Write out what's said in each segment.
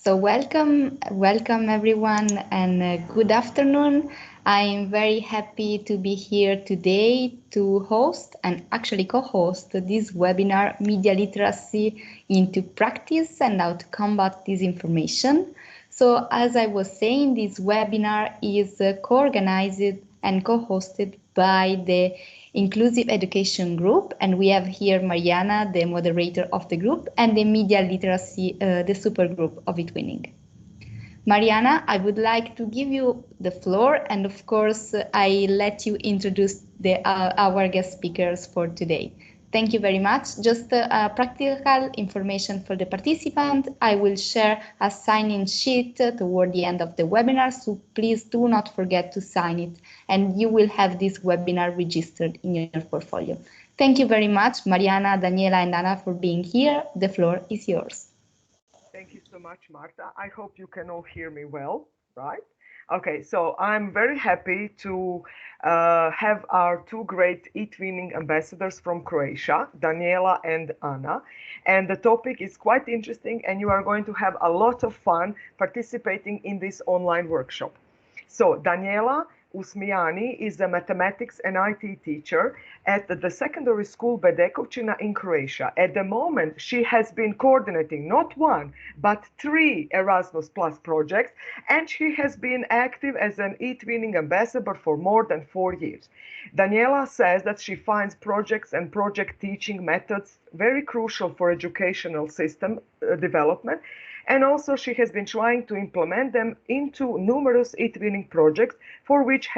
So welcome everyone, and good afternoon. I am very happy to be here today to host and actually co-host this webinar, Media Literacy into Practice and How to Combat Disinformation. So as I was saying, this webinar is co-organized and co-hosted by the Inclusive Education Group, and we have here Mariana, the moderator of the group, and the Media Literacy, the supergroup of eTwinning. Mariana, I would like to give you the floor, and of course, I let you introduce our guest speakers for today. Thank you very much. Just practical information for the participant. I will share a sign-in sheet toward the end of the webinar, so please do not forget to sign it, and you will have this webinar registered in your portfolio. Thank you very much, Mariana, Daniela, and Anna, for being here. The floor is yours. Thank you so much, Marta. I hope you can all hear me well, right? Okay, so I'm very happy to have our two great eTwinning ambassadors from Croatia, Daniela and Anna. And the topic is quite interesting, and you are going to have a lot of fun participating in this online workshop. So Daniela Usminani is a mathematics and IT teacher at the secondary school Bedekovčina in Croatia. At the moment, she has been coordinating not one, but 3 Erasmus Plus projects, and she has been active as an eTwinning ambassador for more than 4 years. Daniela says that she finds projects and project teaching methods very crucial for educational system development, and also she has been trying to implement them into numerous eTwinning projects for which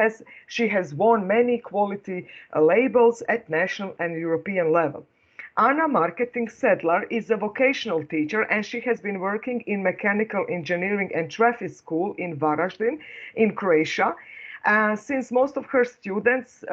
she has won many quality labels at national and European level. Anna Marketin Sedlar is a vocational teacher, and she has been working in mechanical engineering and traffic school in Varaždin in Croatia. Since most of her students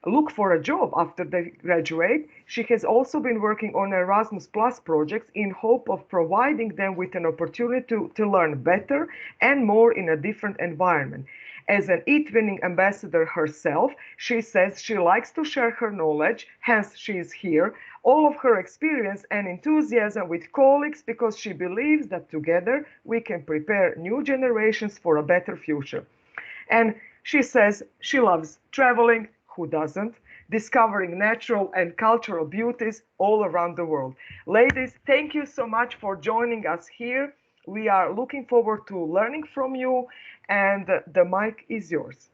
look for a job after they graduate, she has also been working on Erasmus Plus projects in hope of providing them with an opportunity to learn better and more in a different environment. As an eTwinning ambassador herself, she says she likes to share her knowledge, hence she is here, all of her experience and enthusiasm with colleagues, because she believes that together we can prepare new generations for a better future. And she says she loves traveling, who doesn't, discovering natural and cultural beauties all around the world. Ladies, thank you so much for joining us here. We are looking forward to learning from you, and the mic is yours.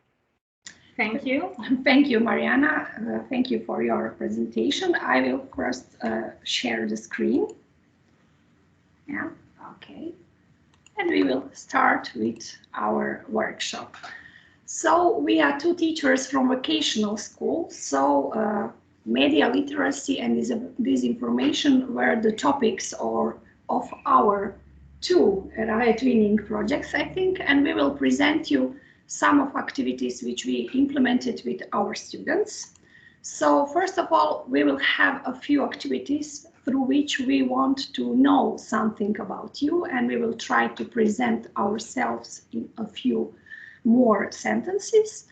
Thank you. Thank you, Mariana. Thank you for your presentation. I will first share the screen. Yeah, okay. And we will start with our workshop. So we are 2 teachers from vocational school. So media literacy and disinformation were the topics of our 2 eTwinning projects, I think, and we will present you some of activities which we implemented with our students. So first of all, we will have a few activities through which we want to know something about you, and we will try to present ourselves in a few more sentences.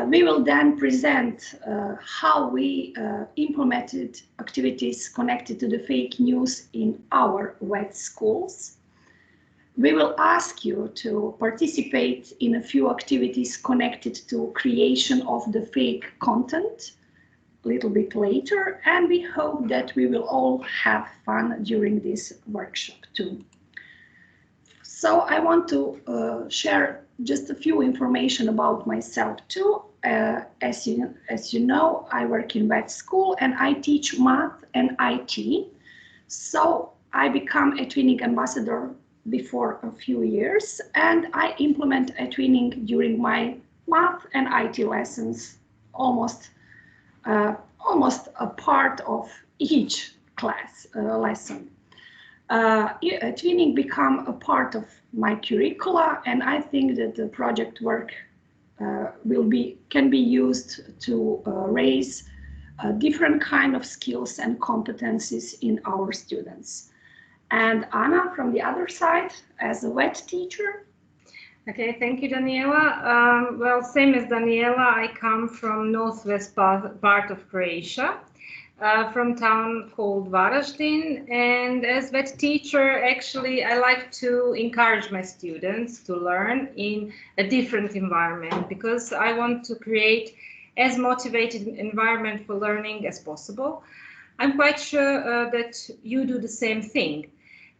We will then present how we implemented activities connected to the fake news in our web schools. We will ask you to participate in a few activities connected to creation of the fake content a little bit later, and we hope that we will all have fun during this workshop too. So I want to share just a few information about myself too. As you know, I work in vet school and I teach math and IT. So I become a eTwinning ambassador before a few years, and I implement eTwinning during my math and IT lessons, almost a part of each class lesson. eTwinning become a part of my curricula, and I think that the project work can be used to raise different kind of skills and competencies in our students. And Anna, from the other side, as a wet teacher. Okay, thank you, Daniela. Well, same as Daniela, I come from northwest part of Croatia. from town called Varaždin, and as that teacher, actually, I like to encourage my students to learn in a different environment because I want to create as motivated environment for learning as possible. I'm quite sure that you do the same thing.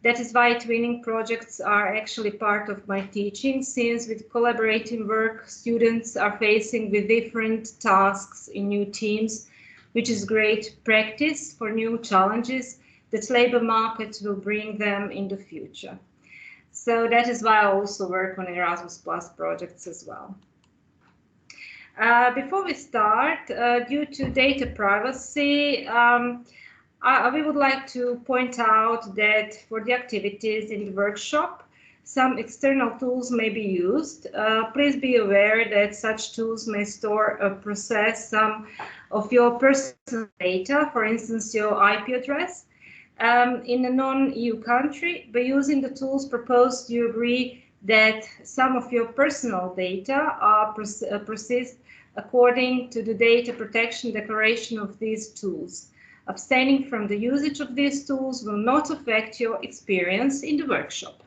That is why eTwinning projects are actually part of my teaching, since with collaborative work, students are facing with different tasks in new teams, which is great practice for new challenges that labor market will bring them in the future. So that is why I also work on Erasmus Plus projects as well. Before we start, due to data privacy, we would like to point out that for the activities in the workshop, some external tools may be used. Please be aware that such tools may store or process some of your personal data, for instance, your IP address, in a non-EU country. By using the tools proposed, you agree that some of your personal data are processed according to the data protection declaration of these tools. Abstaining from the usage of these tools will not affect your experience in the workshop.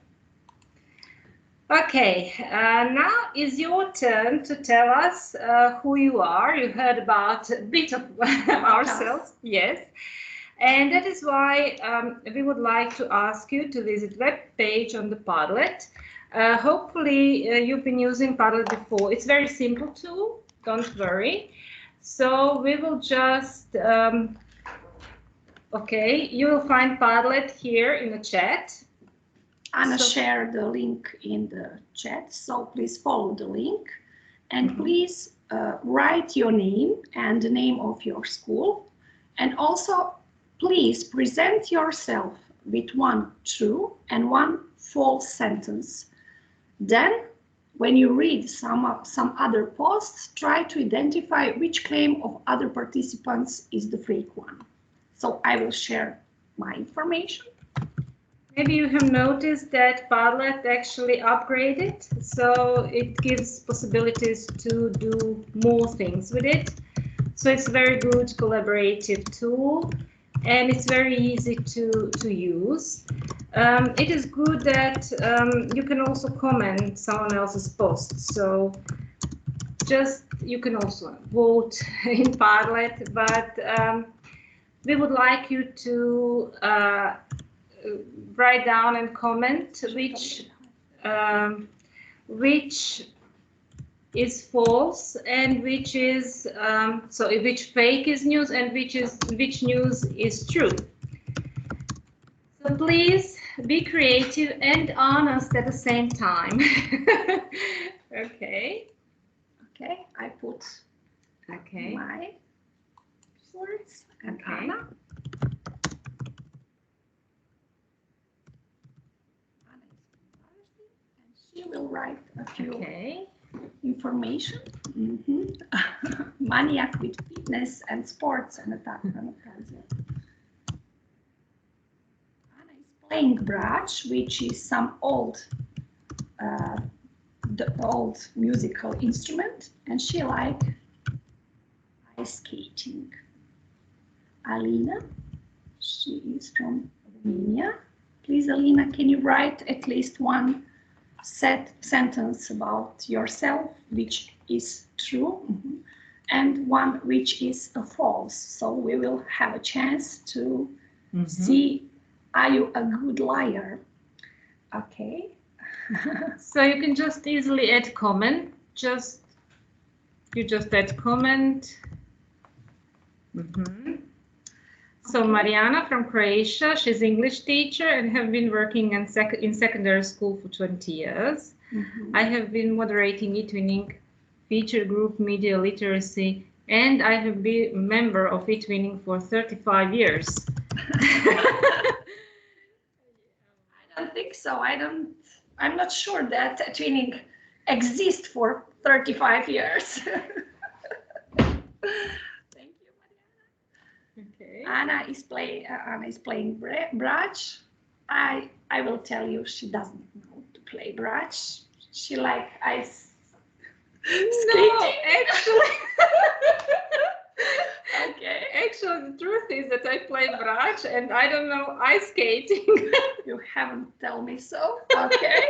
Okay, now is your turn to tell us who you are. You heard about a bit of ourselves, yes. And that is why we would like to ask you to visit web page on the Padlet. Hopefully you've been using Padlet before. It's very simple tool, don't worry. So we will just, okay, you will find Padlet here in the chat. Anna shared the link in the chat, so please follow the link. And please write your name and the name of your school. And also, please present yourself with one true and one false sentence. Then, when you read some other posts, try to identify which claim of other participants is the fake one. So I will share my information. Maybe you have noticed that Padlet actually upgraded, so it gives possibilities to do more things with it. So it's a very good collaborative tool, and it's very easy to use. It is good that you can also comment someone else's posts. So just you can also vote in Padlet, but we would like you to write down and comment which is false and which is which fake is news and which news is true. So please be creative and honest at the same time. Okay. Okay, I put my words and Anna. She will write a few information. Maniac with fitness and sports and attack. Anna is playing brač, which is some the old musical instrument, and she likes ice skating. Alina, she is from Romania. Please, Alina, can you write at least one sentence about yourself, which is true, and one which is false. So we will have a chance to see, are you a good liar? Okay. So you can just easily add comment. You just add comment. So Mariana from Croatia, she's English teacher and have been working in secondary school for 20 years. I have been moderating eTwinning feature group Media Literacy, and I have been a member of eTwinning for 35 years. I don't think so. I'm not sure that eTwinning exists for 35 years. Okay. Anna is playing brač. I will tell you, she doesn't know to play brač. She likes ice skating. No, actually. Okay. Actually, the truth is much, and I don't know ice skating. You haven't told me so. Okay.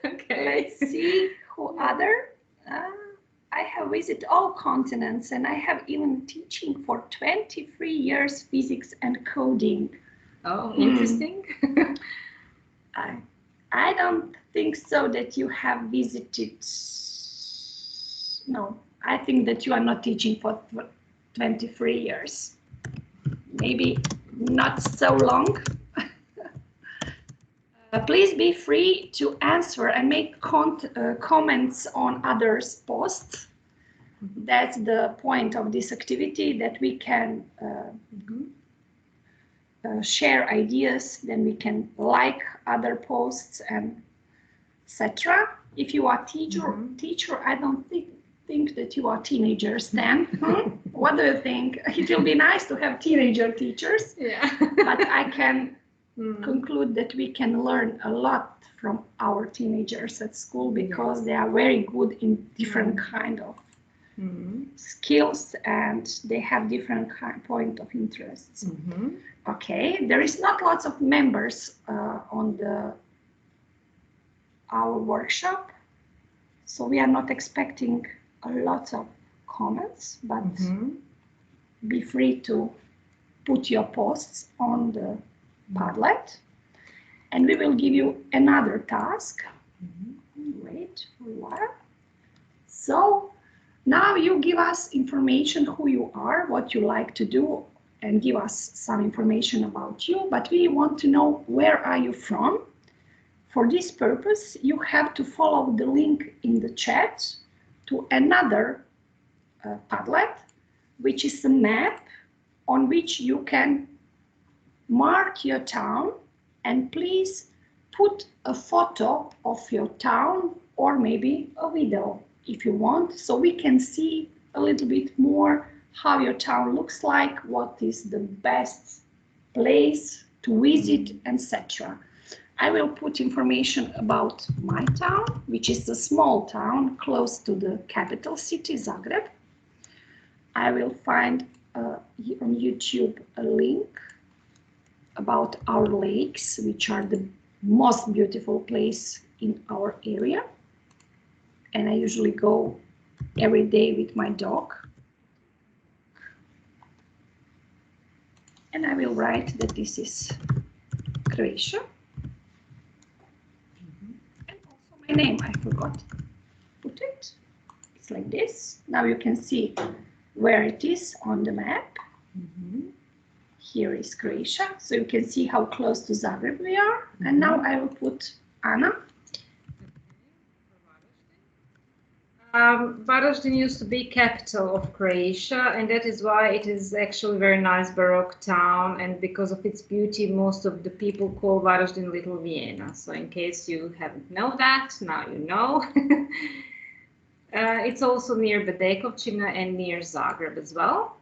Okay. Let's see who other. I have visited all continents, and I have even teaching for 23 years physics and coding. Oh, interesting. I don't think so that you have visited. No, I think that you are not teaching for 23 years. Maybe not so long. Please be free to answer and make comments on others' posts. That's the point of this activity, that we can share ideas, then we can like other posts and etc. If you are teacher, I don't think that you are teenagers then. What do you think? It will be nice to have teenager teachers. Yeah. But I can conclude that we can learn a lot from our teenagers at school, because they are very good in different kind of skills, and they have different point of interests. Okay, there is not lots of members on our workshop, so we are not expecting a lot of comments, but be free to put your posts on the Padlet, and we will give you another task. Wait for a while. So now you give us information who you are, what you like to do, and give us some information about you, but we want to know where are you from. For this purpose, you have to follow the link in the chat to another Padlet, which is a map on which you can mark your town, and please put a photo of your town, or maybe a video if you want, so we can see a little bit more how your town looks like, what is the best place to visit, etc. I will put information about my town, which is a small town close to the capital city, Zagreb. I will find on YouTube a link about our lakes, which are the most beautiful place in our area. And I usually go every day with my dog. And I will write that this is Croatia. And also my name, I forgot to put it. It's like this. Now you can see where it is on the map. Here is Croatia, so you can see how close to Zagreb we are. And now I will put Anna. Varaždin used to be capital of Croatia, and that is why it is actually a very nice Baroque town, and because of its beauty, most of the people call Varaždin Little Vienna. So in case you haven't known that, now you know. It's also near Bedekovčina and near Zagreb as well.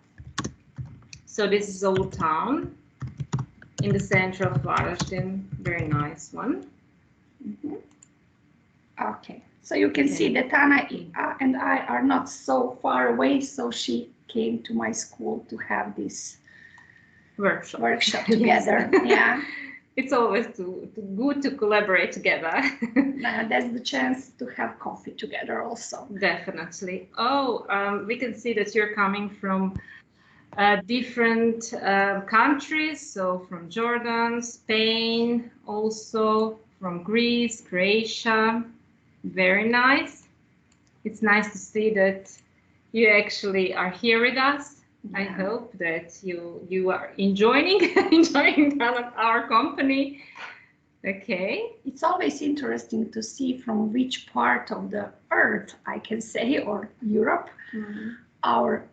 So this is old town in the center of Varaždin, very nice one. Okay, so you can see that Anna and I are not so far away, so she came to my school to have this workshop together. Yeah, it's always good to collaborate together. That's the chance to have coffee together also. Definitely. Oh, we can see that you're coming from different countries, so from Jordan, Spain, also from Greece, Croatia. Very nice. It's nice to see that you actually are here with us. Yeah. I hope that you are enjoying our company. Okay. It's always interesting to see from which part of the earth, I can say, or Europe, our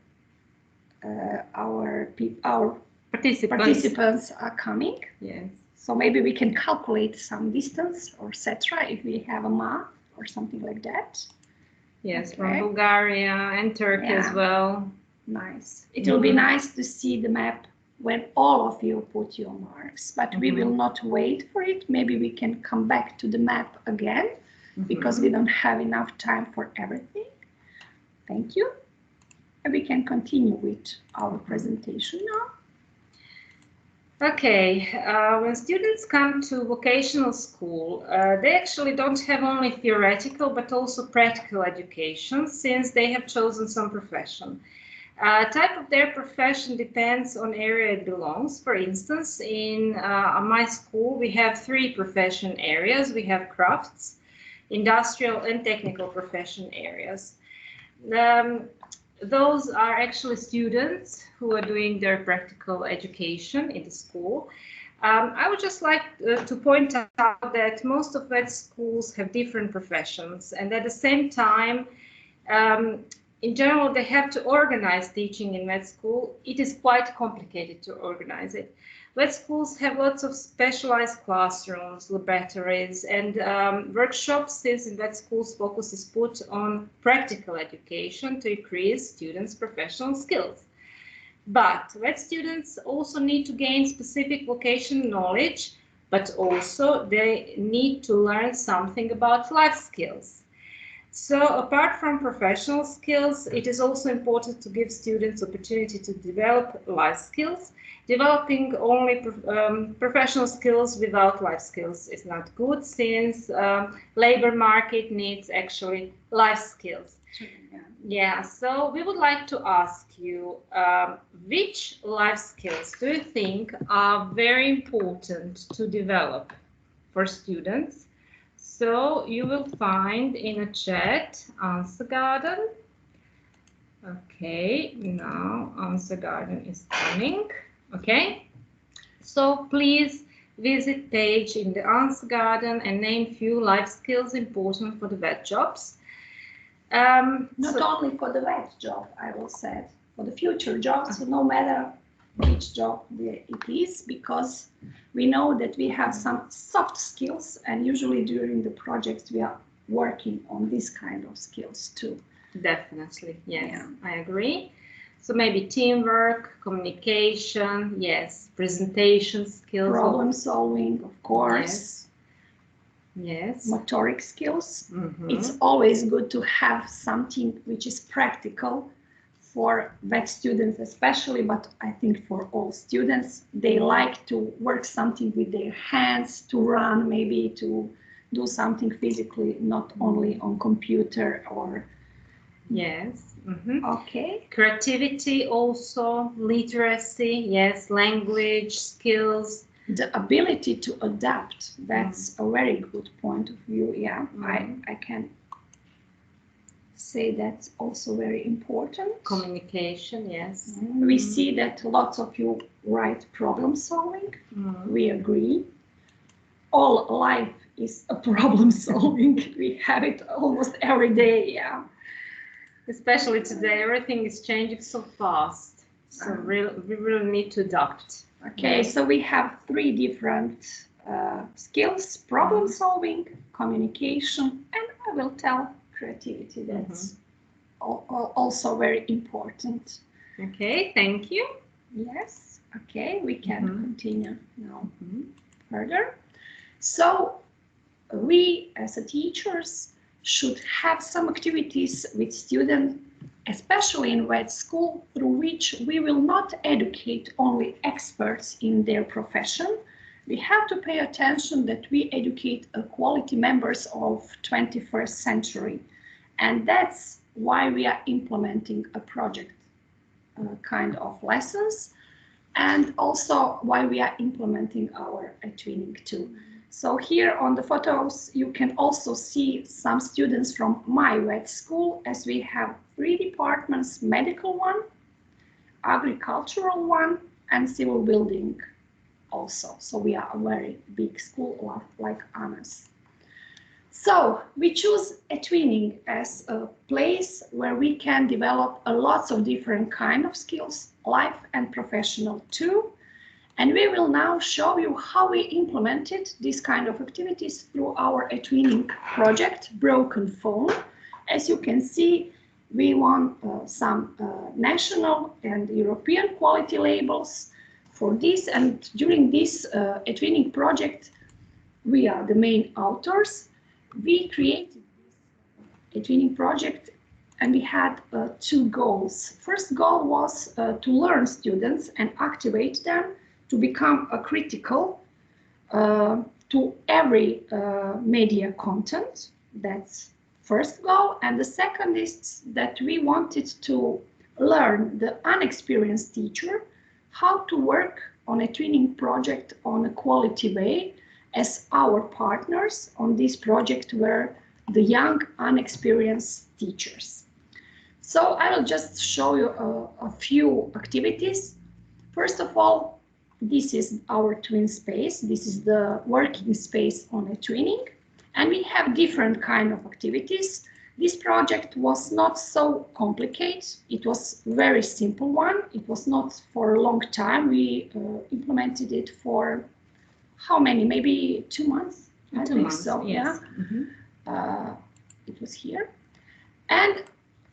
participants are coming. Yes. So maybe we can calculate some distance or etc. if we have a map or something like that. Yes, okay. From Bulgaria and Turkey as well. Nice. It will be nice to see the map when all of you put your marks, but we will not wait for it. Maybe we can come back to the map again because we don't have enough time for everything. Thank you. And we can continue with our presentation now. Okay, when students come to vocational school, they actually don't have only theoretical but also practical education, since they have chosen some profession. Type of their profession depends on area it belongs. For instance, in my school, we have 3 profession areas. We have crafts, industrial and technical profession areas. Those are actually students who are doing their practical education in the school. I would just like to point out that most of vet schools have different professions, and at the same time, in general, they have to organize teaching in vet school. It is quite complicated to organize it. Vet schools have lots of specialized classrooms, laboratories, and workshops, since in vet schools focus is put on practical education to increase students' professional skills. But vet students also need to gain specific vocational knowledge, but also they need to learn something about life skills. So apart from professional skills, it is also important to give students opportunity to develop life skills. Developing only professional skills without life skills is not good, since labor market needs actually life skills. Yeah, so we would like to ask you, which life skills do you think are very important to develop for students? So you will find in a chat answer garden. Okay, now answer garden is coming. Okay, so please visit page in the answer garden and name few life skills important for the vet jobs. Not only for the vet job, I will say, for the future jobs, no matter which job it is, because we know that we have some soft skills, and usually during the projects we are working on this kind of skills too. Definitely, yes, yeah. I agree. So maybe teamwork, communication, yes, presentation skills. Problem solving, of course. Yes. Yes. Motoric skills. It's always good to have something which is practical for vet students especially, but I think for all students. They like to work something with their hands, to run, maybe to do something physically, not only on computer or... Yes. Okay. Creativity also, literacy, yes, language, skills. The ability to adapt, that's a very good point of view, yeah. I can say that's also very important. Communication, yes. We see that lots of you write problem solving. We agree. All life is a problem solving. We have it almost every day, yeah. Especially today, everything is changing so fast. So we really need to adapt. Okay, so we have 3 different skills: problem solving, communication, and I will tell creativity. That's also very important. Okay, thank you. Yes, okay, we can continue now further. So we as a teachers should have some activities with students, especially in vet school, through which we will not educate only experts in their profession. We have to pay attention that we educate quality members of 21st century. And that's why we are implementing a project kind of lessons, and also why we are implementing our eTwinning too. So here on the photos, you can also see some students from my vet school, as we have 3 departments: medical one, agricultural one, and civil building also. So we are a very big school like Anna's. So we choose eTwinning as a place where we can develop lots of different kind of skills, life and professional too. And we will now show you how we implemented these kind of activities through our eTwinning project, Broken Phone. As you can see, we won some national and European quality labels for this. And during this eTwinning project, we are the main authors. We created this eTwinning project, and we had 2 goals. First goal was to learn students and activate them to become a critical to every media content. That's first goal. And the second is that we wanted to learn the unexperienced teacher how to work on a twinning project on a quality way, as our partners on this project were the young unexperienced teachers. So I will just show you a few activities. First of all, this is our twin space. This is the working space on a twinning, and we have different kind of activities. This project was not so complicated. It was very simple one. It was not for a long time. We implemented it for how many? Maybe 2 months? I think so, yes. yeah. It was here. And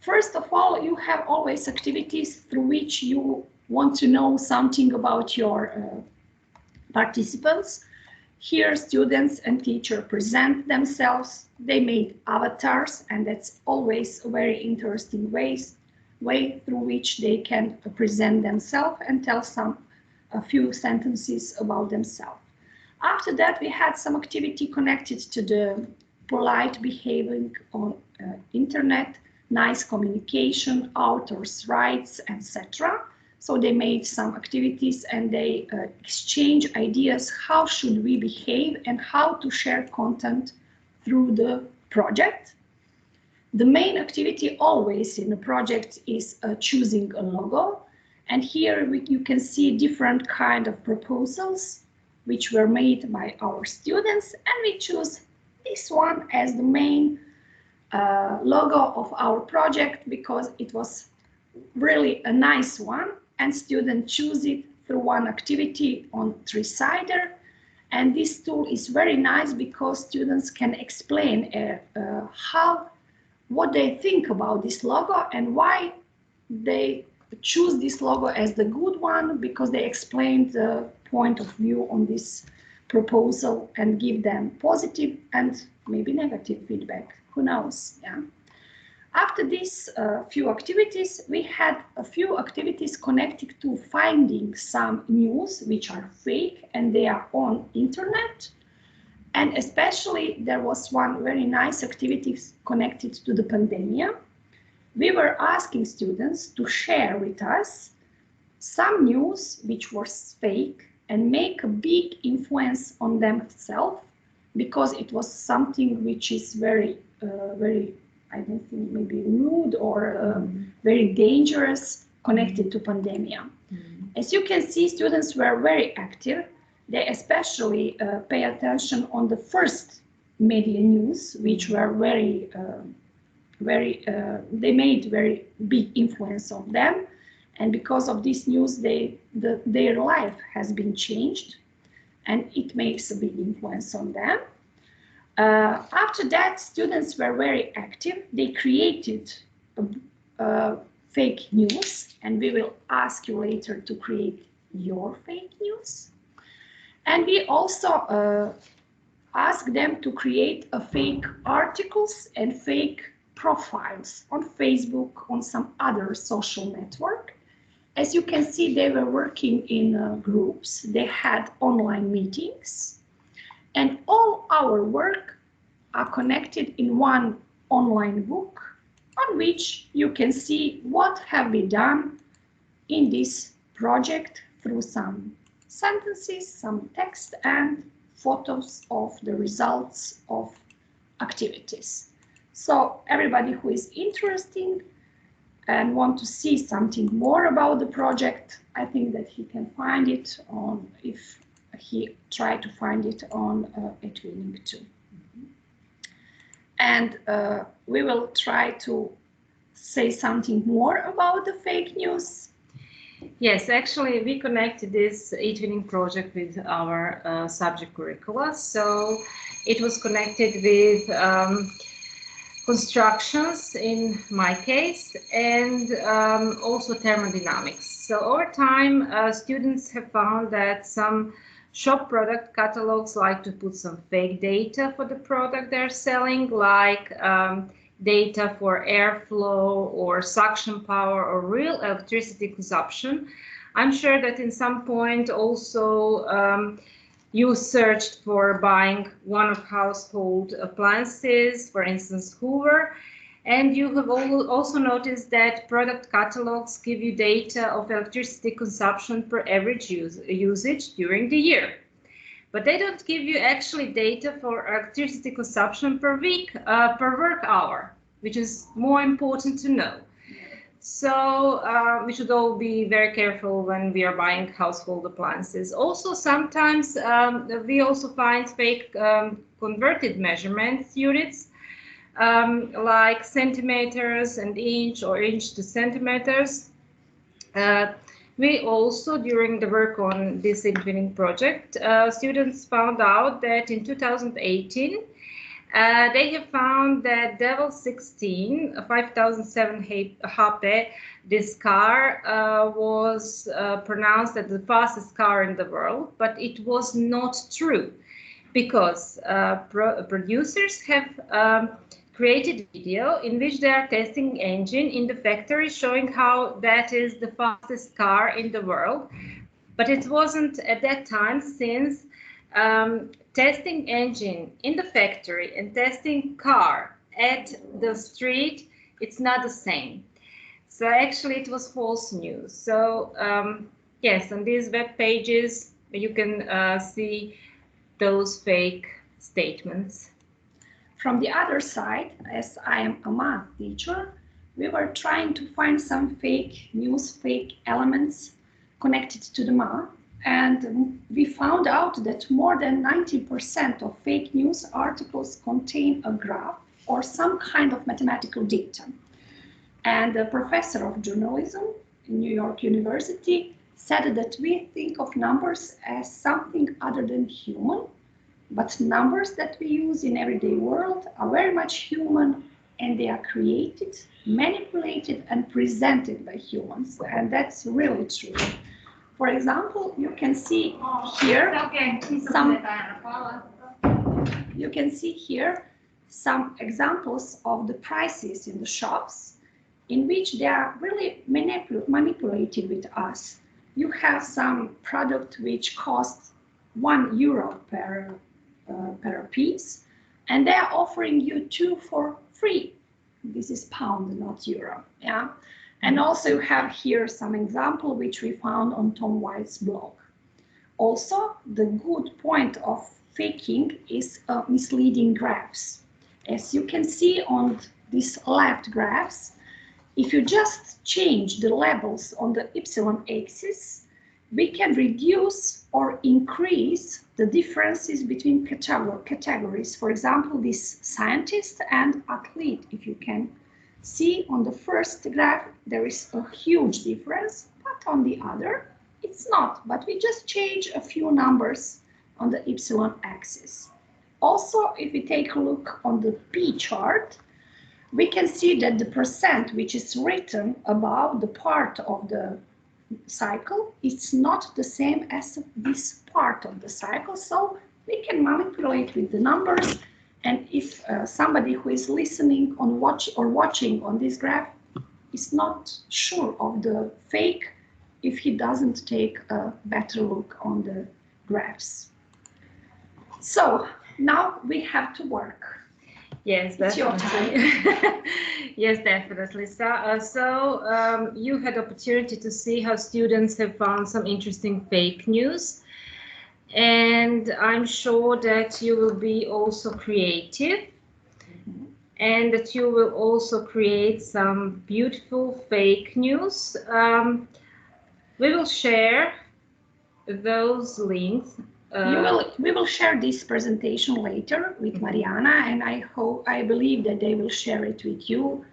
first of all, you have always activities through which you want to know something about your participants. Here, students and teachers present themselves. They made avatars, and that's always a very interesting way through which they can present themselves and tell a few sentences about themselves. After that, we had some activity connected to the polite behaving on internet, nice communication, authors' rights, etc. So they made some activities and they exchange ideas, how should we behave and how to share content through the project. The main activity always in a project is choosing a logo. And here you can see different kind of proposals which were made by our students, and we choose this one as the main logo of our project because it was really a nice one, and students choose it through one activity on 3-sider. And this tool is very nice because students can explain what they think about this logo and why they choose this logo as the good one, because they explain the point of view on this proposal and give them positive and maybe negative feedback. Who knows? Yeah. After these few activities, we had a few activities connected to finding some news which are fake and they are on internet. And especially there was one very nice activity connected to the pandemic. We were asking students to share with us some news which was fake and make a big influence on themselves, because it was something which is very, I don't think maybe rude or very dangerous connected to pandemic. As you can see, students were very active. They especially pay attention on the first media news, which were they made very big influence on them. And because of this news, their life has been changed, and it makes a big influence on them. After that, students were very active. They created fake news, and we will ask you later to create your fake news. And we also ask them to create fake articles and fake profiles on Facebook, on some other social network. As you can see, they were working in groups. They had online meetings, and all our work are connected in one online book on which you can see what have we done in this project through some sentences, some text, and photos of the results of activities. So everybody who is interested and want to see something more about the project, I think that he can find it on, if he try to find it on eTwinning too. And we will try to say something more about the fake news. Yes, actually, we connected this eTwinning project with our subject curricula. So it was connected with constructions in my case, and also thermodynamics. So over time, students have found that some shop product catalogs like to put some fake data for the product they're selling, like data for airflow or suction power or real electricity consumption. I'm sure that in some point also you searched for buying one of household appliances, for instance, Hoover, and you have also noticed that product catalogs give you data of electricity consumption per average usage during the year. But they don't give you actually data for electricity consumption per week, per work hour, which is more important to know. So we should all be very careful when we are buying household appliances. Also, sometimes we also find fake converted measurement units, like centimeters and inch or inch to centimeters. We also, during the work on this eTwinning project, students found out that in 2018, they have found that Devil 16, 5007 HP, this car was pronounced as the fastest car in the world, but it was not true because producers have created a video in which they are testing engine in the factory, showing how that is the fastest car in the world. But it wasn't at that time, since testing engine in the factory and testing car at the street, it's not the same. So actually it was false news. So yes, on these web pages, you can see those fake statements. From the other side, as I am a math teacher, we were trying to find some fake news, fake elements connected to the math. And we found out that more than 90% of fake news articles contain a graph or some kind of mathematical data. And a professor of journalism in New York University said that we think of numbers as something other than human, but numbers that we use in everyday world are very much human, and they are created, manipulated, and presented by humans. And that's really true. For example, you can see here some examples of the prices in the shops in which they are really manipulated with us. You have some product which costs €1 per piece, and they are offering you 2 for free. This is pound, not euro. Yeah. And also you have here some example which we found on Tom White's blog. Also, the good point of faking is misleading graphs. As you can see on these left graphs, if you just change the labels on the y-axis, we can reduce or increase the differences between categories. For example, this scientist and athlete. If you can see on the first graph, there is a huge difference, but on the other, it's not. But we just change a few numbers on the y-axis. Also, if we take a look on the P chart, we can see that the percent which is written about the part of the cycle, it's not the same as this part of the cycle. So we can manipulate with the numbers. And if somebody who is listening or watching on this graph is not sure of the fake, if he doesn't take a better look on the graphs. So now we have to work. Yes, it's your time. Yes, definitely. So you had opportunity to see how students have found some interesting fake news. And I'm sure that you will be also creative, and that you will also create some beautiful fake news. We will share those links. We will share this presentation later with Mariana, and I believe that they will share it with you.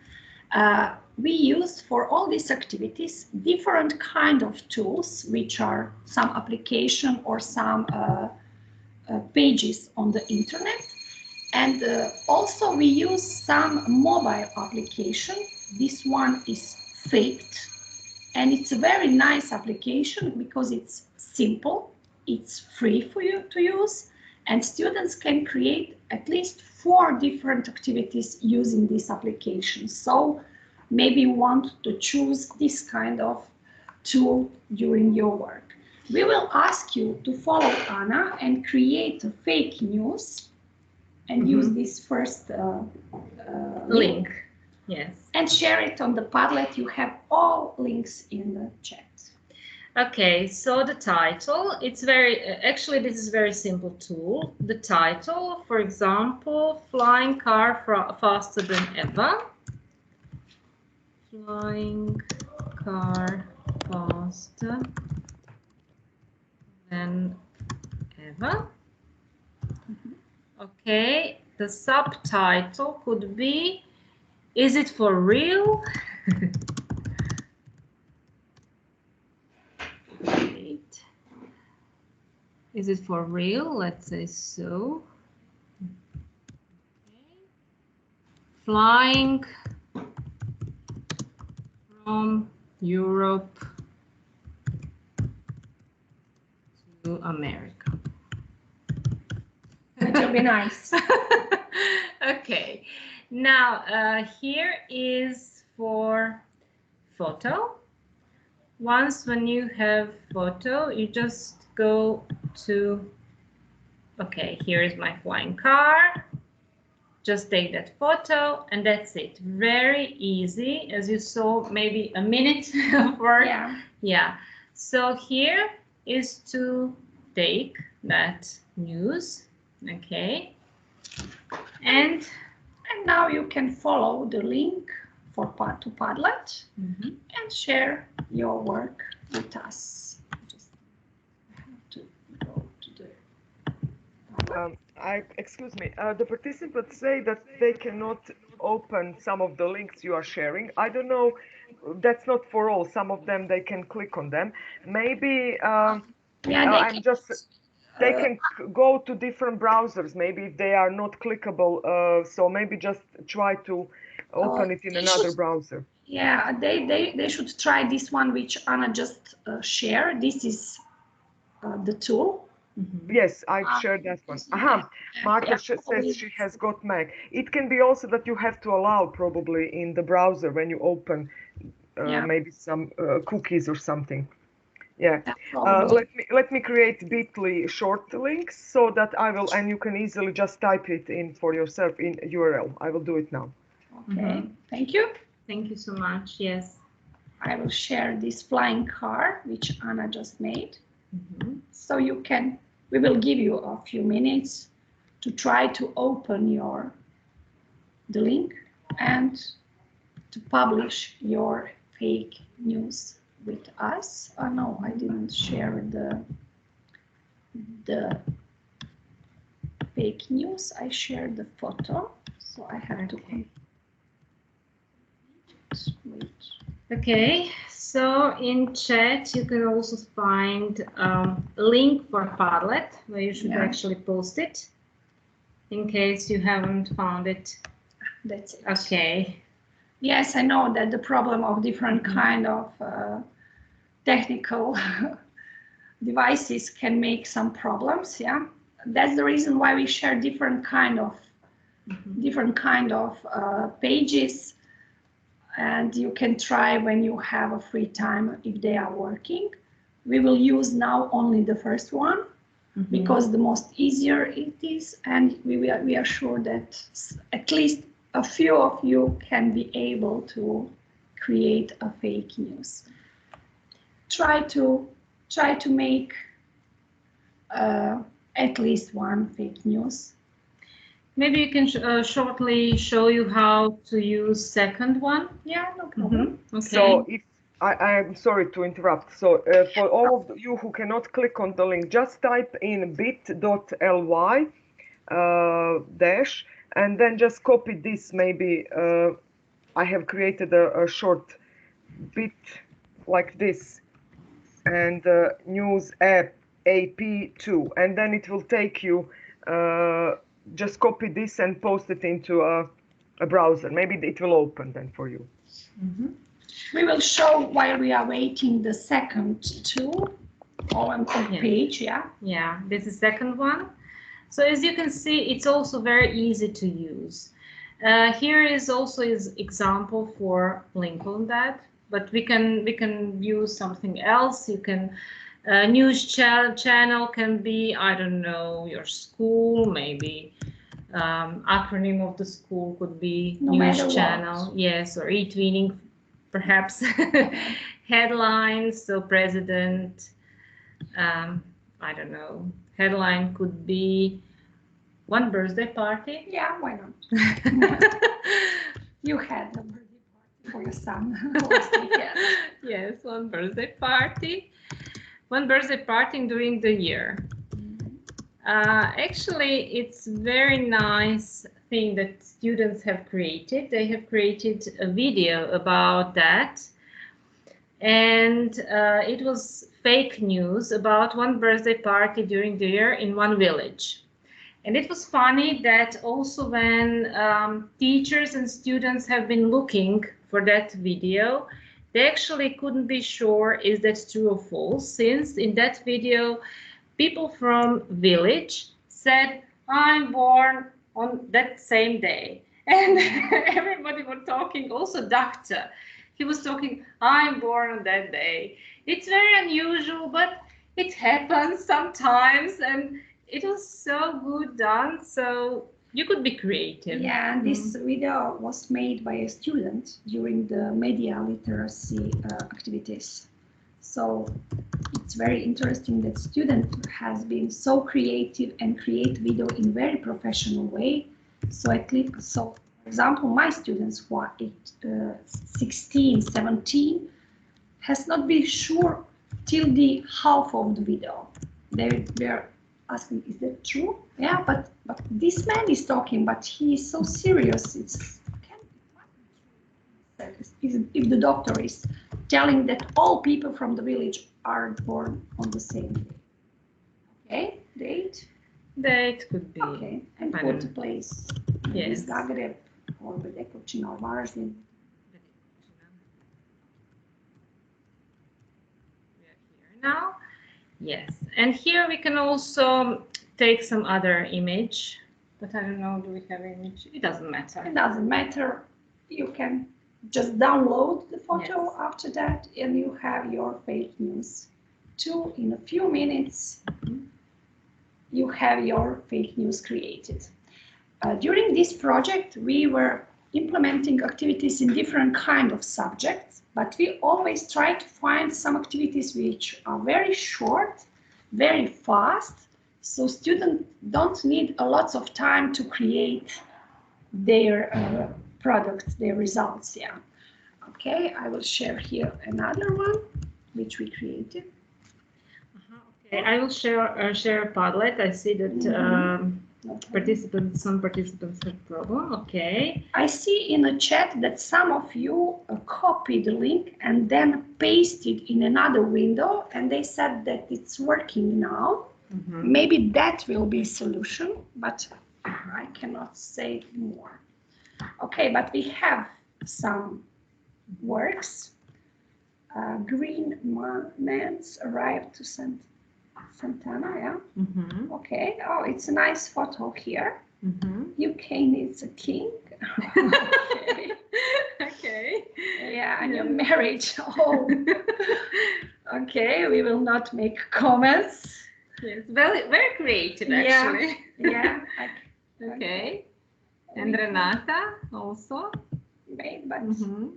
We use for all these activities different kind of tools, which are some application or some pages on the internet. And also we use some mobile application. This one is faked, and it's a very nice application because it's simple, it's free for you to use, and students can create at least 4 different activities using this application. So maybe you want to choose this kind of tool during your work. We will ask you to follow Anna and create a fake news and use this first link. Yes. And share it on the Padlet. You have all links in the chat. Okay, so the title, it's very, actually this is a very simple tool. The title, for example, flying car faster than ever. Flying car faster than ever. Okay, the subtitle could be, is it for real? Wait. Is it for real? Let's say so. Okay. Flying from Europe to America. It will be nice. Okay, now here is for photo. Once when you have photo, you just go to, okay, here is my flying car. Just take that photo and that's it. Very easy, as you saw, maybe a minute of work. Yeah. So here is to take that news, okay. And now you can follow the link to Padlet and share your work with us. Just have to go to the excuse me, the participants say that they cannot open some of the links you are sharing. I don't know, that's not for all. Some of them, they can click on them. Maybe they can go to different browsers, maybe if they are not clickable. So maybe just try to open it in another browser. Yeah, they should try this one which Anna just shared. This is the tool. Yes, I've shared that one. Marta says she has got Mac. It can be also that you have to allow probably in the browser when you open maybe some cookies or something. Yeah. Let me create bit.ly short links so that I will, and you can easily just type it in for yourself in URL. I will do it now. Okay. Thank you. Thank you so much. Yes. I will share this flying car which Anna just made. So you can, we will give you a few minutes to try to open the link and to publish your fake news with us. Oh no, I didn't share the fake news. I shared the photo, so I have to wait. Okay, so in chat you can also find a link for Padlet where you should actually post it in case you haven't found it. That's it. Okay. Yes, I know that the problem of different kind of technical devices can make some problems. Yeah, that's the reason why we share different kind of pages. And you can try when you have a free time if they are working. We will use now only the first one because the most easier it is, and we are sure that at least a few of you can be able to create a fake news. Try to make at least one fake news. Maybe you can shortly show you how to use second one. Yeah, no problem. Okay. So if I'm sorry to interrupt. So for all of you who cannot click on the link, just type in bit.ly dash and then just copy this. Maybe I have created a short bit like this and news app AP2, and then it will take you. Just copy this and post it into a browser. Maybe it will open then for you. We will show while we are waiting the second tool on page. Yeah, this is the second one. So as you can see, it's also very easy to use. Here is also his example for link on that. but we can use something else. You can news channel can be, I don't know, your school, maybe acronym of the school could be No news channel, what. yes, or eTwinning, perhaps. Headlines, so president, I don't know, headline could be one birthday party. Yeah, why not? You had a birthday party for your son last weekend. Yes, one birthday party. One birthday party during the year. Actually, it's very nice thing that students have created. They have created a video about that. And it was fake news about one birthday party during the year in one village. And it was funny that also when teachers and students have been looking for that video, they actually couldn't be sure is that true or false, since in that video, people from village said, I'm born on that same day. And everybody was talking, also doctor. He was talking, I'm born on that day. It's very unusual, but it happens sometimes. And it was so good done. So you could be creative. Yeah, and this video was made by a student during the media literacy activities. So it's very interesting that student has been so creative and create video in very professional way. So at least, so for example, my students who are 16, 17 has not been sure till the half of the video. They're asking, is that true? Yeah, but this man is talking, but he is so serious. If the doctor is telling that all people from the village are born on the same day. Okay, date? Date could be. Okay, and put the place. Yes. Zagreb or Bedekućin or Varaždin. We are here now. Yes, and here we can also take some other image, but I don't know, do we have image? It doesn't matter. It doesn't matter. You can just download the photo after that, and you have your fake news. In a few minutes, you have your fake news created. During this project, we were implementing activities in different kind of subjects, but we always try to find some activities which are very short, very fast, so students don't need a lot of time to create their products, their results. Yeah. Okay, I will share here another one which we created. Okay, I will share a Padlet. I see that some participants have problem. Okay. I see in the chat that some of you copied the link and then pasted in another window, and they said that it's working now. Maybe that will be a solution, but I cannot say more. Okay, but we have some works. Green man's arrived to Santana, yeah? Okay, oh, it's a nice photo here. UK needs a king. Okay. Okay. Yeah, and your marriage. Oh. Okay, we will not make comments. Yes, very creative actually. Yeah. Okay. And Renata also. Maybe, but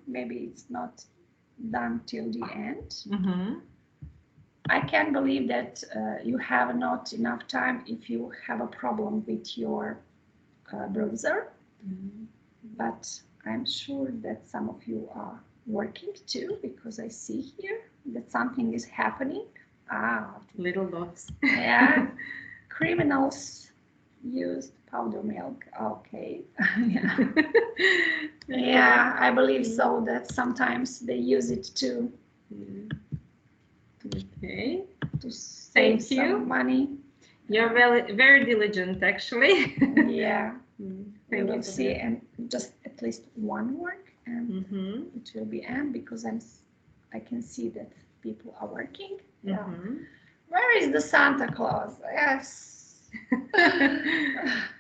maybe it's not done till the end. I can believe that you have not enough time if you have a problem with your browser, but I'm sure that some of you are working too, because I see here that something is happening. Little dots. Yeah, criminals used powder milk. Okay. Yeah. Yeah, I believe so, that sometimes they use it too. Okay. To save some money. You're very diligent, actually. Yeah. We will see, and just at least one work, and it will be end, because I can see that people are working. Yeah. Where is the Santa Claus? Yes.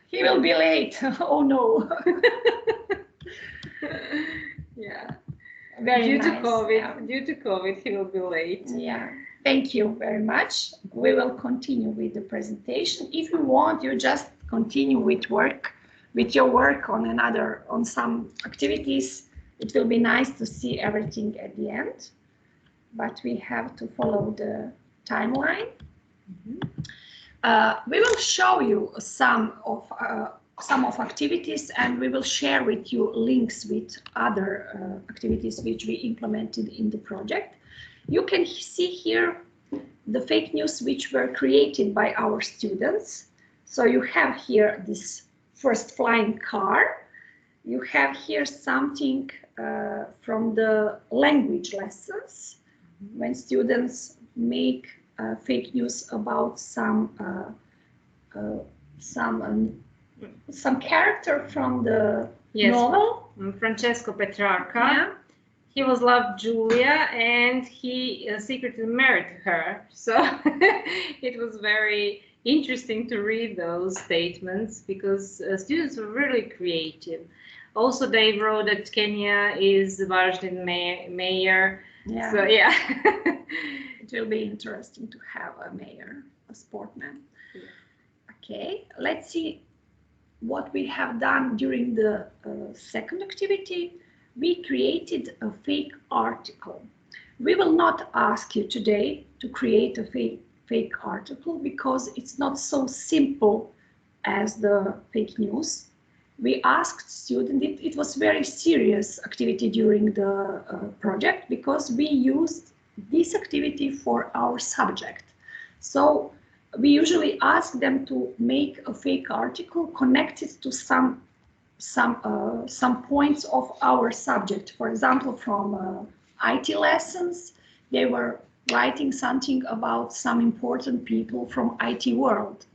He will be late. Oh no. Yeah. Very due to nice. COVID, Yeah. due to COVID, he will be late. Yeah, thank you very much. We will continue with the presentation. If you want, you just continue with your work on some activities. It will be nice to see everything at the end, but we have to follow the timeline. We will show you some of activities, and we will share with you links with other activities which we implemented in the project. You can see here the fake news which were created by our students. So you have here this first flying car. You have here something from the language lessons when students make fake news about some character from the novel. Francesco Petrarca. Yeah. He was loved Julia, and he secretly married her. So it was very interesting to read those statements because students were really creative. Also, they wrote that Kenya is Varaždin mayor. Yeah. So yeah. It will be interesting to have a mayor, a sportman. Yeah. Okay, let's see what we have done during the second activity. We created a fake article. We will not ask you today to create a fake article because it's not so simple as the fake news. We asked students, it was very serious activity during the project because we used this activity for our subject. So we usually ask them to make a fake article connected to some points of our subject. For example, from IT lessons, they were writing something about some important people from IT world.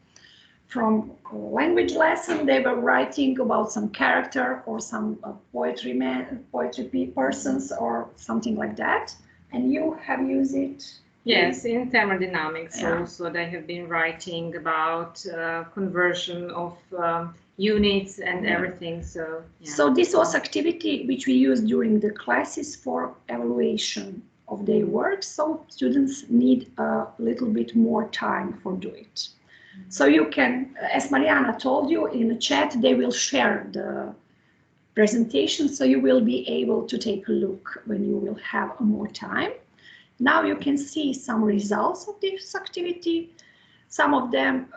From language lesson, they were writing about some character or some poetry persons or something like that. And you have used it? Yes, in thermodynamics also they have been writing about conversion of units and everything. So this was activity which we used during the classes for evaluation of their work. So students need a little bit more time for doing it. So you can, as Mariana told you in the chat, they will share the presentation, so you will be able to take a look when you will have more time. Now you can see some results of this activity. Some of them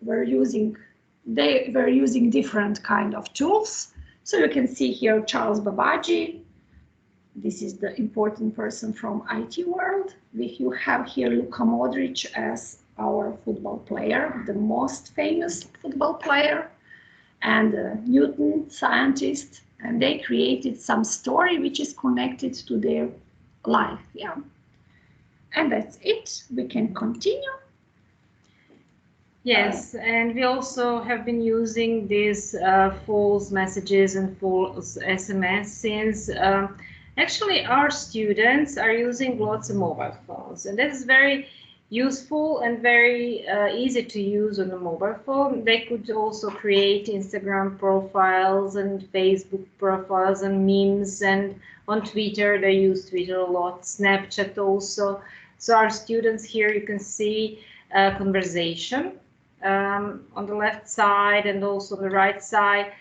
were using different kind of tools. So you can see here Charles Babaji. This is the important person from IT world. You have here Luka Modric as our football player, the most famous football player, and Newton, scientist, and they created some story which is connected to their life. Yeah. And that's it. We can continue. Yes, and we also have been using these false messages and false SMS since actually our students are using lots of mobile phones, and that is very useful and very easy to use on a mobile phone. They could also create Instagram profiles and Facebook profiles and memes, and on Twitter, they use Twitter a lot, Snapchat also. So our students here, you can see conversation on the left side and also on the right side.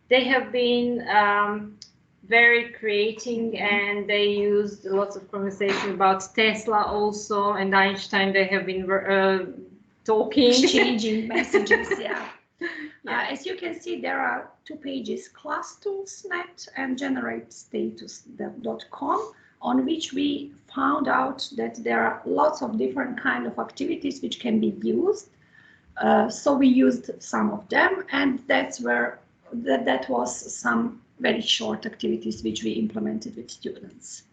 They have been very creating, and they used lots of conversation about Tesla also, and Einstein. They have been talking, exchanging messages. Yeah. As you can see, there are 2 pages, ClassTools.net and GenerateStatus.com, on which we found out that there are lots of different kind of activities which can be used. So we used some of them, and that's where that was some very short activities which we implemented with students.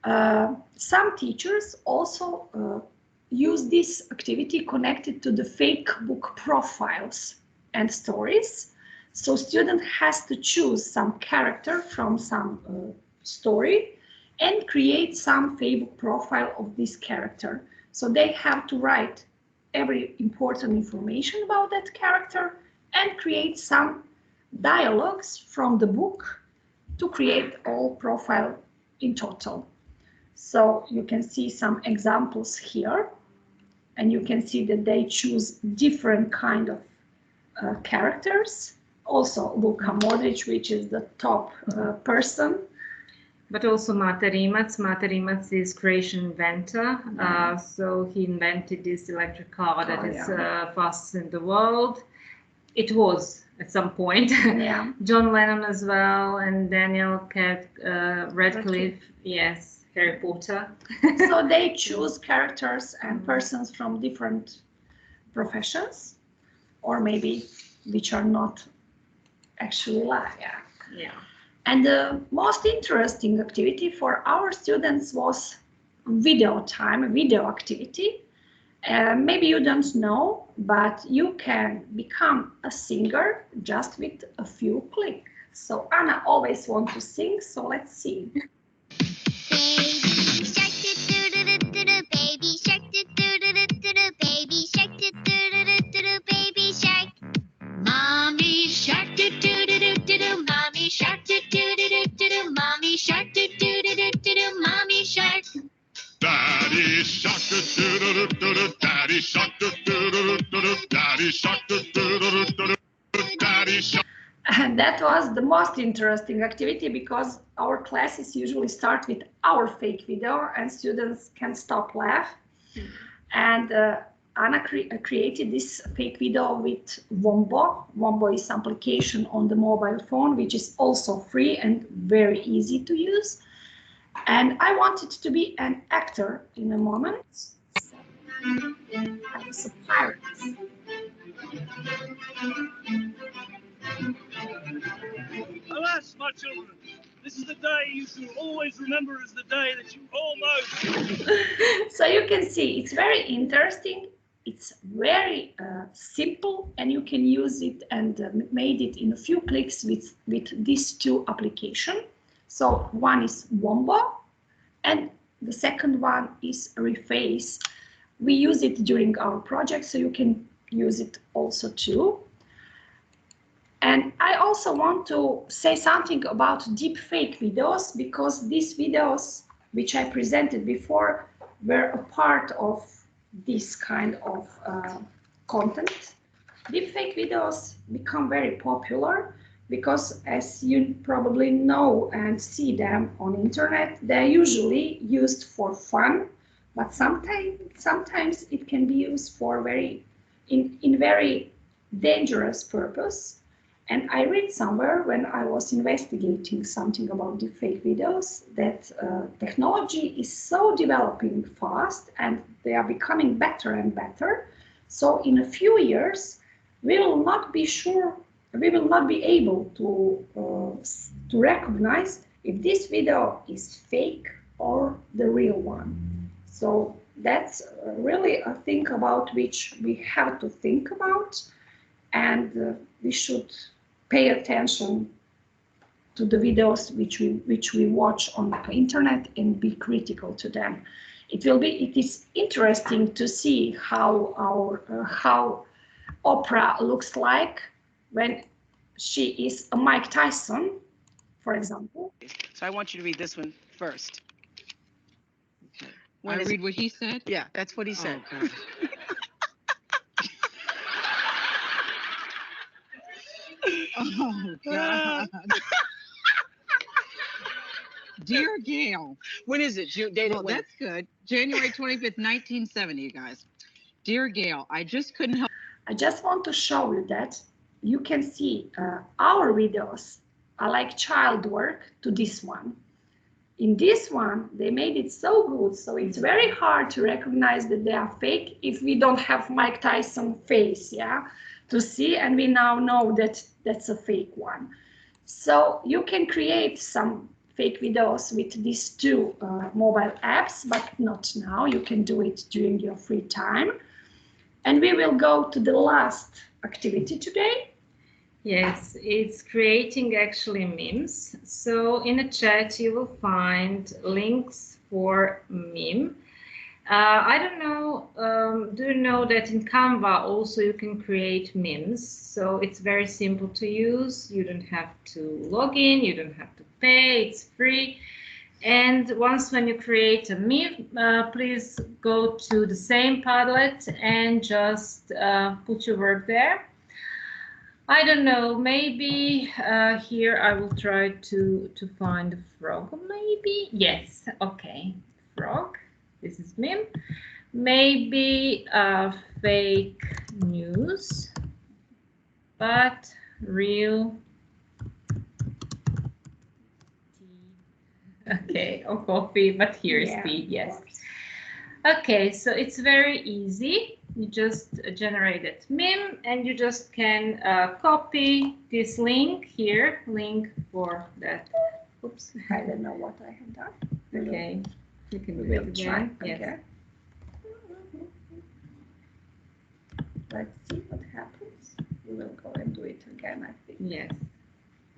Some teachers also use this activity connected to the fake book profiles and stories. So student has to choose some character from some story and create some Facebook profile of this character. So they have to write every important information about that character and create some dialogues from the book to create all profile in total. So you can see some examples here, and you can see that they choose different kind of characters. Also Luka Modric, which is the top person. But also Mate Rimac. Mate Rimac is Croatian inventor. So he invented this electric car that is fastest in the world. It was at some point. Yeah. John Lennon as well, and Daniel Radcliffe. Yes, Harry Potter. So they choose characters and persons from different professions, or maybe which are not actually live. Yeah. And the most interesting activity for our students was video time, video activity. Maybe you don't know, but you can become a singer just with a few clicks. So Anna always wants to sing, so let's see. Baby shark do-do-do-do-do-do, baby shark do-do-do-do-do-do, baby shark do-do-do-do-do-do, baby shark. Mommy shark do-do-do-do-do-do, mommy shark do-do-do-do-do-do, mommy shark do-do-do-do-do-do, mommy shark. Daddy shark do-do-do-do-do, daddy shark do-do-do-do-do, daddy shark do-do-do-do-do, daddy shark. And that was the most interesting activity because our classes usually start with our fake video and students can't stop laugh. And Anna created this fake video with Wombo. Wombo is an application on the mobile phone, which is also free and very easy to use. And I wanted to be an actor in a moment. So I was a pirate. Alas, my children, this is the day you should always remember as the day that you almost... So you can see it's very interesting. It's very simple, and you can use it and made it in a few clicks with these two applications. So one is Wombo, and the second one is Reface. We use it during our project, so you can use it also too. And I also want to say something about deepfake videos, because these videos, which I presented before, were a part of this kind of content. Deepfake videos become very popular because, as you probably know and see them on internet, they're usually used for fun, but sometimes it can be used for very dangerous purpose. And I read somewhere when I was investigating something about deepfake videos that technology is so developing fast and they are becoming better and better. So in a few years, we will not be able to recognize if this video is fake or the real one. So that's really a thing about which we have to think about, and we should pay attention to the videos which we watch on the internet and be critical to them. It is interesting to see how Oprah looks like when she is a Mike Tyson, for example. So I want you to read this one first. Okay. I read what he said? Yeah, that's what he said. Okay. Oh, God. Dear Gail. When is it? Well, that's good. January 25th, 1970, you guys. Dear Gail, I just couldn't help. I just want to show you that you can see our videos are like child work to this one. In this one, they made it so good, so it's very hard to recognize that they are fake if we don't have Mike Tyson face, to see, and we now know that that's a fake one. So you can create some fake videos with these two mobile apps, but not now. You can do it during your free time. And we will go to the last activity today. Yes, it's creating actually memes. So in the chat, you will find links for meme. I don't know, do you know that in Canva also you can create memes? So it's very simple to use. You don't have to log in, you don't have to pay, it's free. And once when you create a meme, please go to the same Padlet and just put your work there. I don't know, maybe here I will try to find a frog, maybe. Yes, okay, frog. This is meme. Maybe fake news, but real. Okay, or coffee, but here is tea, yes. Okay, so it's very easy. You just generate meme and you just can copy this link here, link for that. Oops, I don't know what I have done. Okay, you can do it try again. Yes. Let's see what happens. We will go and do it again, I think. Yes,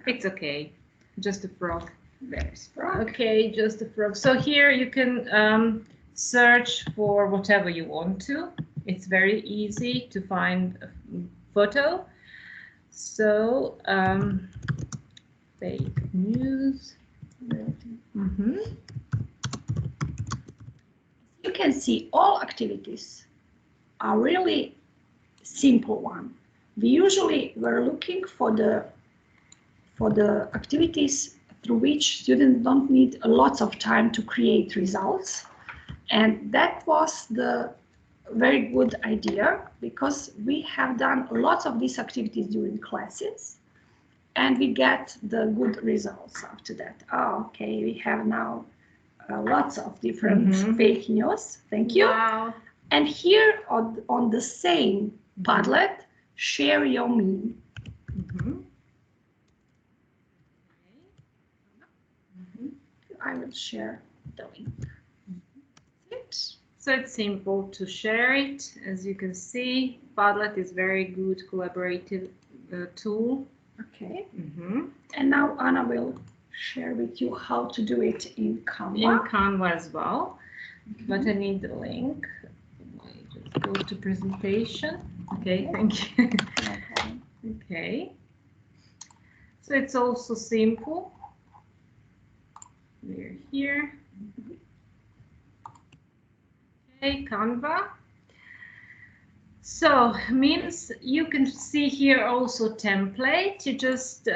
it's okay. Just a frog. There's frog. Okay, just a frog. So here you can search for whatever you want to. It's very easy to find a photo. So fake news. You can see all activities are really simple one. We usually were looking for the activities through which students don't need a lot of time to create results. And that was the very good idea, because we have done lots of these activities during classes and we get the good results after that. Oh, okay, we have now lots of different fake news. Thank you. Wow. And here on the same Padlet, share your meme. I will share the link. So it's simple to share it. As you can see, Padlet is very good collaborative tool. Okay. And now Anna will share with you how to do it in Canva. In Canva as well. But I need the link. I just go to presentation. Okay, thank you. Okay. So it's also simple. We're here. Okay, Canva. So memes, you can see here also template. You just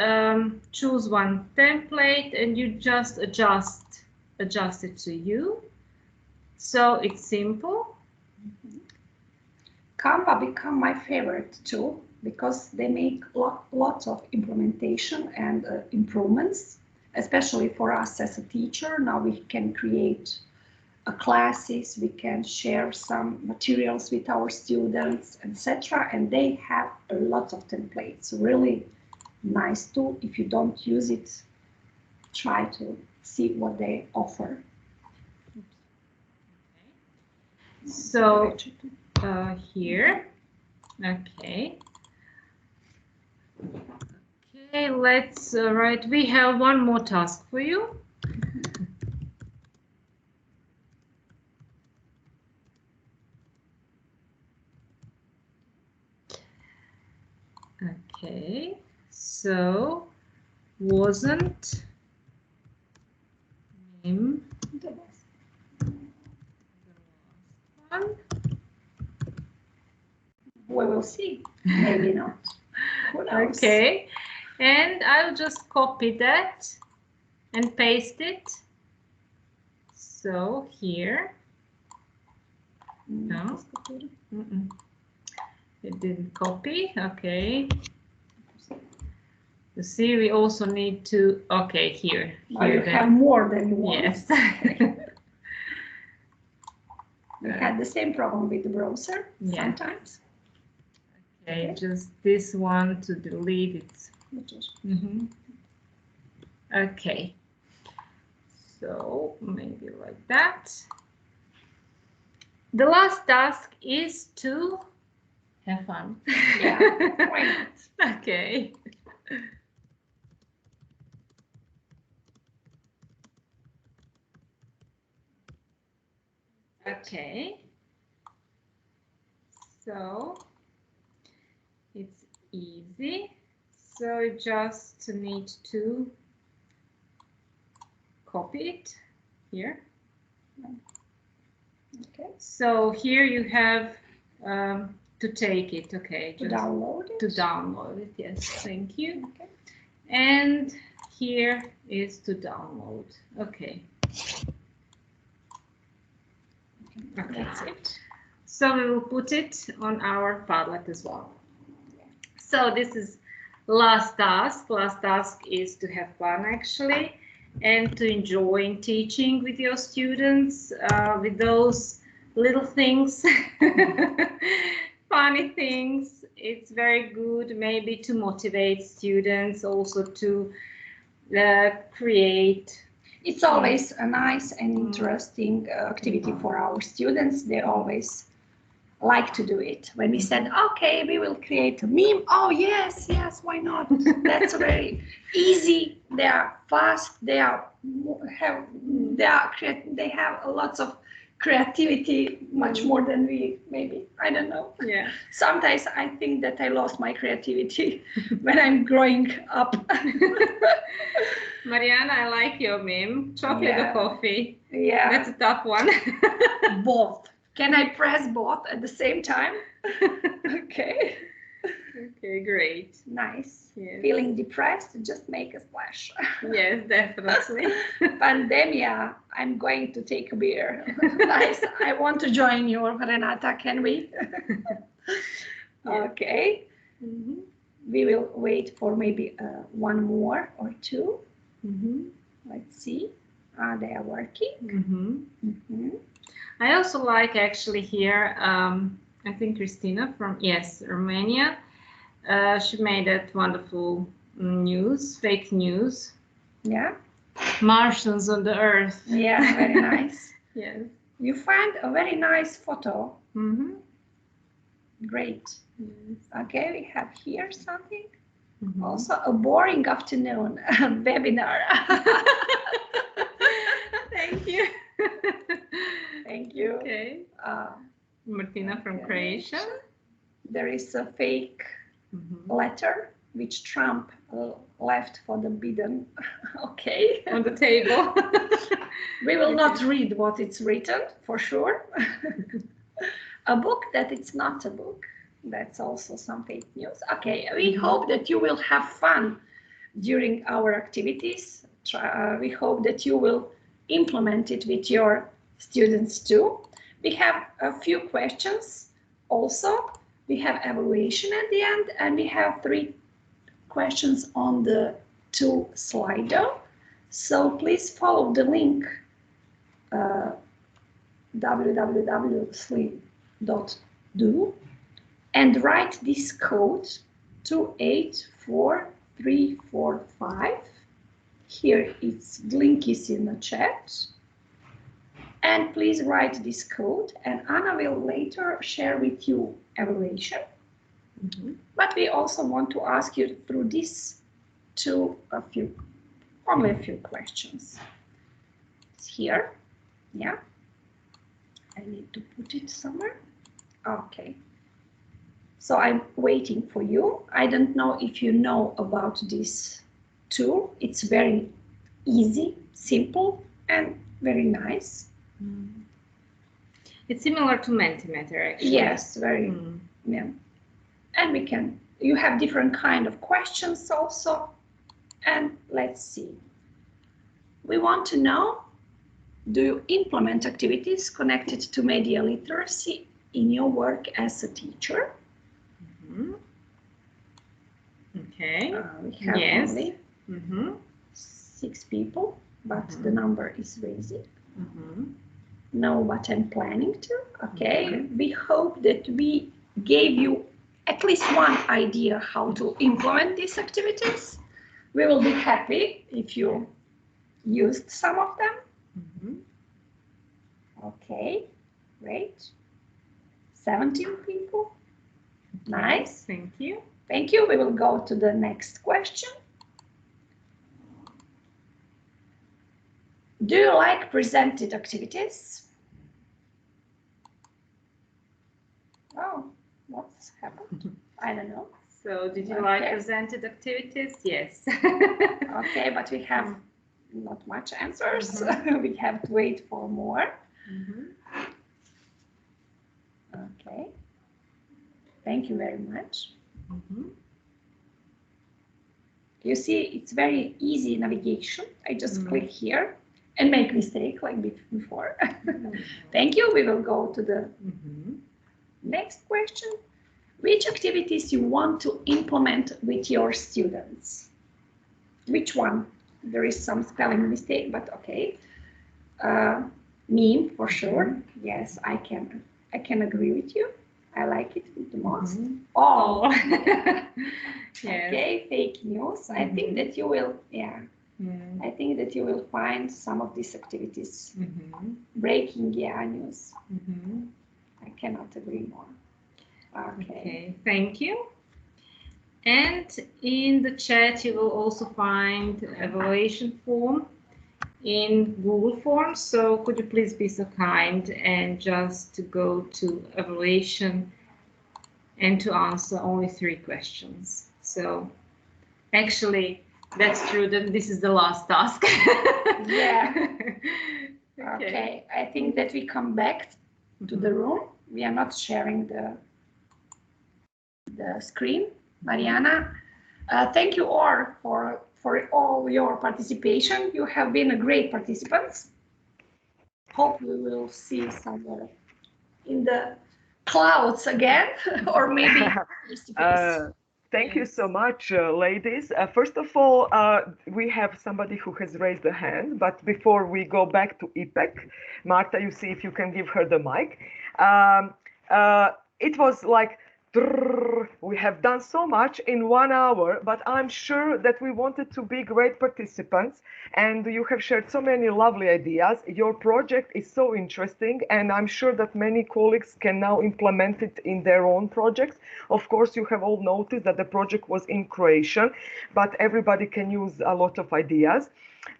choose one template and you just adjust it to you. So it's simple. Canva become my favorite tool because they make lots of implementation and improvements, especially for us as a teacher. Now we can create classes, we can share some materials with our students, etc. And they have a lot of templates. Really nice tool. If you don't use it, try to see what they offer. So here, okay. Okay, let's write. We have one more task for you. Okay, so wasn't name the last one? We will see. Maybe not. Who knows? Okay, and I'll just copy that and paste it. So here. No. It didn't copy. Okay. You see, we also need to. Okay, here. Now you have more than you want. Yes. We had the same problem with the browser sometimes. Okay, just this one to delete it. Okay. So maybe like that. The last task is to have fun. Yeah, why not? Okay. Okay. So it's easy. So you just need to copy it here. Okay. So here you have to take it. Okay. To download it. To download it. Yes. Thank you. Okay. And here is to download. Okay. Okay. That's it. So we will put it on our Padlet as well. So this is last task. Last task is to have fun actually, and to enjoy teaching with your students, with those little things, funny things. It's very good maybe to motivate students, also to create. It's always a nice and interesting activity for our students. They always like to do it. When we said, okay, we will create a meme. Oh, yes, why not? That's very easy. They are fast. They have lots of creativity, much more than we maybe. I don't know. Yeah. Sometimes I think that I lost my creativity when I'm growing up. Mariana, I like your meme. Chocolate or coffee? Yeah. That's a tough one. Both. Can I press both at the same time? Okay. Okay, great. Nice. Yes. Feeling depressed, just make a splash. Yes, definitely. Pandemia, I'm going to take a beer. Nice. I want to join you, Renata. Can we? Okay. Mm-hmm. We will wait for maybe one more or two. Mm-hmm. Let's see. They are working. Mm-hmm. Mm-hmm. I also like actually here, I think Christina from, yes, Romania. She made that wonderful news, fake news. Yeah. Martians on the Earth. Yeah, very nice. Yes. You find a very nice photo. Mm-hmm. Great. Yes. Okay, we have here something. Mm-hmm. Also a boring afternoon webinar. Thank you. Thank you. Okay. Martina from Okay. Croatia. There is a fake letter which Trump left for the Biden. Okay. On the table. We will not read what it's written, for sure. A book that it's not a book. That's also some fake news. Okay, we hope that you will have fun during our activities. We hope that you will implement it with your students too. We have a few questions also. We have evaluation at the end, and we have 3 questions on the tool Slido. So please follow the link www.sli.do and write this code 284345. Here the link is in the chat. And please write this code, and Anna will later share with you evaluation. But we also want to ask you through this only a few questions. It's here, yeah. I need to put it somewhere. Okay. So I'm waiting for you. I don't know if you know about this tool. It's very easy, simple, and very nice. It's similar to Mentimeter, actually. Yes, very. Yeah. And you have different kind of questions also. And let's see. We want to know, do you implement activities connected to media literacy in your work as a teacher? Okay. We have only 6 people, but the number is raising. Know what I'm planning to. Okay. We hope that we gave you at least one idea how to implement these activities. We will be happy if you used some of them. Okay, great. 17 people. Nice. Thank you. Thank you. We will go to the next question. Do you like presented activities? Oh, what's happened? I don't know. So did you like presented activities? Yes. Okay, but we have not much answers. We have to wait for more. Okay. Thank you very much. You see, it's very easy navigation. I just click here and make mistake like before. Thank you. We will go to the next question. Which activities you want to implement with your students? Which one? There is some spelling mistake, but okay. Meme for sure. Yes, I can agree with you. I like it the most. Oh, okay. Fake news. I think that you will. Yeah. I think that you will find some of these activities. Breaking news. I cannot agree more. Okay. Thank you. And in the chat, you will also find evaluation form in Google Forms. So could you please be so kind and just to go to evaluation and to answer only 3 questions. So actually, that's true. That this is the last task. Yeah. Okay. I think that we come back to the room. We are not sharing the screen. Mariana, thank you all for all your participation. You have been a great participants. Hope we will see somewhere in the clouds again, or maybe face to face. Thank you so much, ladies. First of all, we have somebody who has raised a hand, but before we go back to IPEC, Marta, you see if you can give her the mic. It was like, we have done so much in 1 hour, but I'm sure that we wanted to be great participants, and you have shared so many lovely ideas. Your project is so interesting, and I'm sure that many colleagues can now implement it in their own projects. Of course, you have all noticed that the project was in Croatian, but everybody can use a lot of ideas.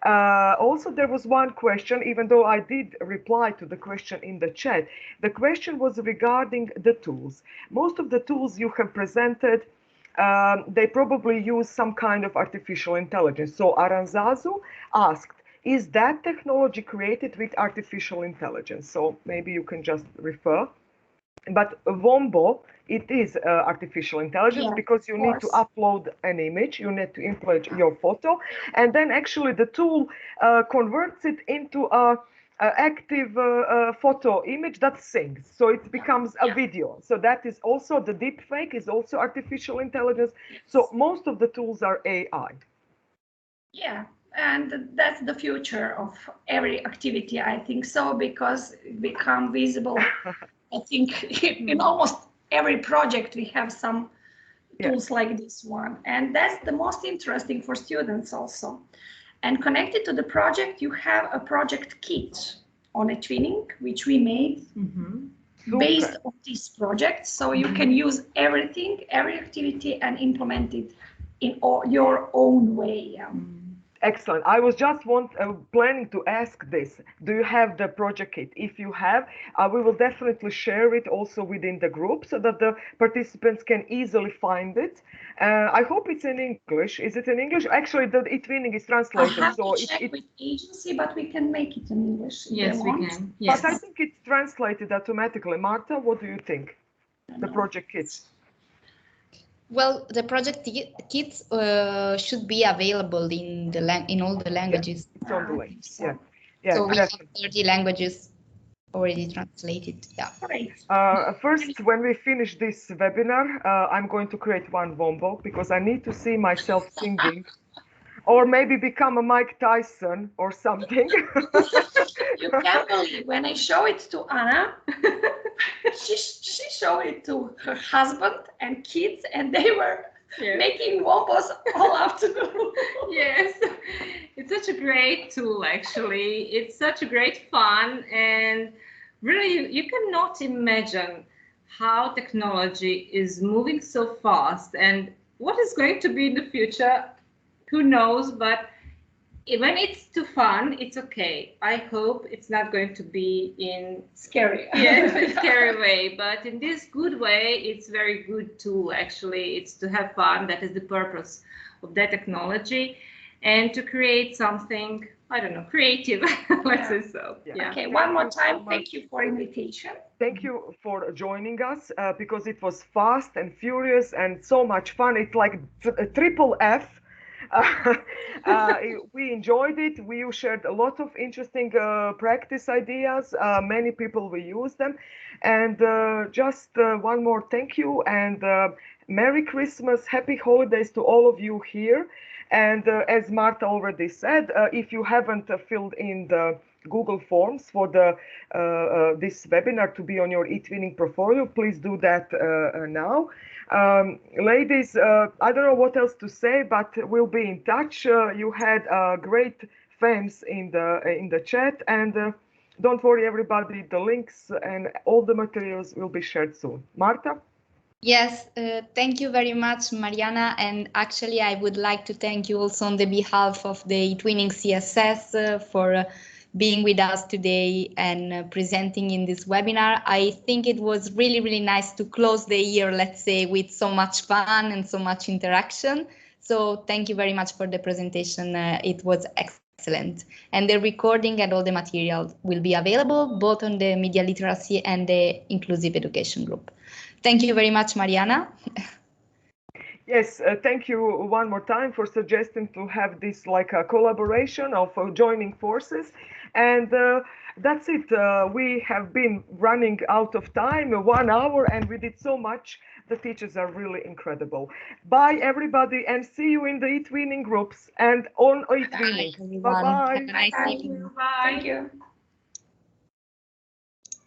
Also, there was one question, even though I did reply to the question in the chat. The question was regarding the tools. Most of the tools you have presented, they probably use some kind of artificial intelligence. So Aranzazu asked, is that technology created with artificial intelligence? So maybe you can just refer. But Wombo, it is artificial intelligence, because you need to upload an image, you need to import your photo, and then actually the tool converts it into a active photo image that syncs, so it becomes a video. So that is also, the deep fake is also artificial intelligence. So most of the tools are AI. Yeah, and that's the future of every activity, I think so, because it become visible. I think in almost every project we have some tools like this one, and that's the most interesting for students also. And connected to the project, you have a project kit on eTwinning, which we made based on this project. So you can use everything, every activity, and implement it in your own way. Excellent. I was just planning to ask this. Do you have the project kit? If you have, we will definitely share it also within the group so that the participants can easily find it. I hope it's in English. Is it in English? Actually, the eTwinning is translated. I have to check with agency, but we can make it in English. Yes, we can. Yes. But I think it's translated automatically. Marta, what do you think? The project kit. Well, the project kits should be available in all the languages. It's on the link. So we have 30 languages already translated. Yeah. First, when we finish this webinar, I'm going to create one Wombo because I need to see myself singing, or maybe become a Mike Tyson or something. You can't believe when I show it to Anna. She showed it to her husband and kids, and they were making wombos all afternoon. Yes, it's such a great tool, actually. It's such a great fun, and really, you cannot imagine how technology is moving so fast, and what is going to be in the future, who knows, but when it's too fun, it's okay. I hope it's not going to be in scary, scary way, but in this good way, it's very good tool. Actually, it's to have fun. That is the purpose of that technology, and to create something I don't know, creative. Let's say so. Yeah. Okay, Thank one more you so time, much. thank you for invitation. Thank you for joining us because it was fast and furious and so much fun. It's like a triple F. We enjoyed it. We shared a lot of interesting practice ideas. Many people will use them. And just one more thank you and Merry Christmas, Happy Holidays to all of you here. And as Marta already said, if you haven't filled in the Google Forms for the this webinar to be on your eTwinning portfolio, please do that now. Ladies, I don't know what else to say, but we'll be in touch. You had great themes in the chat, and don't worry, everybody. The links and all the materials will be shared soon. Marta? Yes, thank you very much, Mariana. And actually, I would like to thank you also on the behalf of the eTwinning CSS for being with us today and presenting in this webinar. I think it was really, really nice to close the year, let's say, with so much fun and so much interaction. So thank you very much for the presentation. It was excellent. And the recording and all the material will be available both on the Media Literacy and the Inclusive Education group. Thank you very much, Mariana. Yes, thank you one more time for suggesting to have this like a collaboration of joining forces. And that's it. We have been running out of time, 1 hour, and we did so much. The teachers are really incredible. Bye, everybody, and see you in the eTwinning groups and on eTwinning. Everyone. Bye-bye. Have a nice Thank evening. you. Thank you.